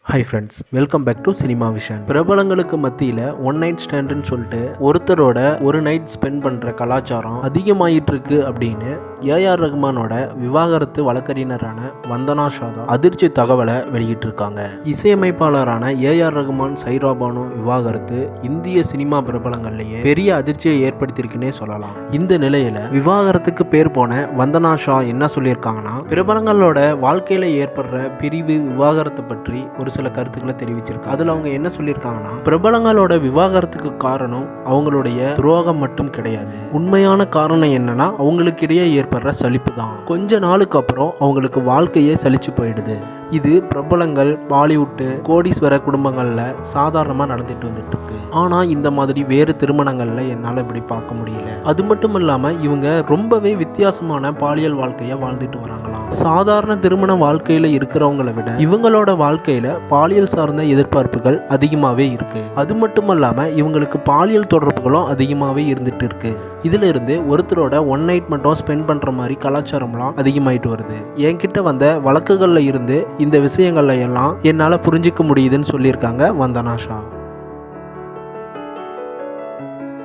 Hi friends, welcome back to Cinema Vision. பிரபலங்களுக்கு மத்தியில் one night ஸ்டாண்டுன்னு சொல்லிட்டு ஒருத்தரோட ஒரு நைட் ஸ்பெண்ட் பண்ணுற கலாச்சாரம் அதிகமாயிட்டு இருக்கு அப்படின்னு ஏஆர் ரஹ்மானோட விவாகரத்து வழக்கறிஞரான வந்தனா ஷாதா அதிர்ச்சி தகவலை வெளியிட்டிருக்காங்க. இசையமைப்பாளரான ஏஆர் ரஹ்மான் சைரா பானு விவாகரத்து இந்திய சினிமா பிரபலங்கள்லேயே பெரிய அதிர்ச்சியை ஏற்படுத்தியிருக்குன்னே சொல்லலாம். இந்த நிலையில விவாகரத்துக்கு பேர் போன வந்தனா ஷா என்ன சொல்லியிருக்காங்கன்னா, பிரபலங்களோட வாழ்க்கையில ஏற்படுற பிரிவு விவாகரத்தை பற்றி ஒரு சில கருத்துக்களை தெரிவிச்சிருக்காங்க. அதுல அவங்க என்ன சொல்லியிருக்காங்கன்னா, பிரபலங்களோட விவாகரத்துக்கு காரணம் அவங்களுடைய துரோகம் மட்டும் கிடையாது. உண்மையான காரணம் என்னன்னா அவங்களுக்கு இடையே ஏற்படுற சலிப்பு தான். கொஞ்ச நாளுக்கு அப்புறம் அவங்களுக்கு வாழ்க்கையே சலிச்சு போயிடுது. இது பிரபலங்கள், பாலிவுட், கோடீஸ்வர குடும்பங்கள்ல சாதாரணமா நடந்துட்டு வந்துட்டு இருக்கு. ஆனா இந்த மாதிரி வேறு திருமணங்கள்ல என்னால இப்படி பார்க்க முடியல. அது மட்டும் இல்லாம இவங்க ரொம்பவே வித்தியாசமான பாலியல் வாழ்க்கைய வாழ்ந்துட்டு வராங்களாம். சாதாரண திருமண வாழ்க்கையில இருக்கிறவங்களை விட இவங்களோட வாழ்க்கையில பாலியல் சார்ந்த எதிர்பார்ப்புகள் அதிகமாவே இருக்கு. அது மட்டும் இல்லாம இவங்களுக்கு பாலியல் தொடர்புகளும் அதிகமாவே இருந்துட்டு இருக்கு. இதுல இருந்து ஒருத்தரோட ஒன் நைட் மட்டும் ஸ்பெண்ட் பண்ற மாதிரி கலாச்சாரம்லாம் அதிகமாயிட்டு வருது. என்கிட்ட வந்த வழக்குகள்ல இருந்து இந்த விஷயங்கள்ல எல்லாம் என்னால புரிஞ்சிக்க முடியுதுன்னு சொல்லியிருக்காங்க வந்தனா ஷா.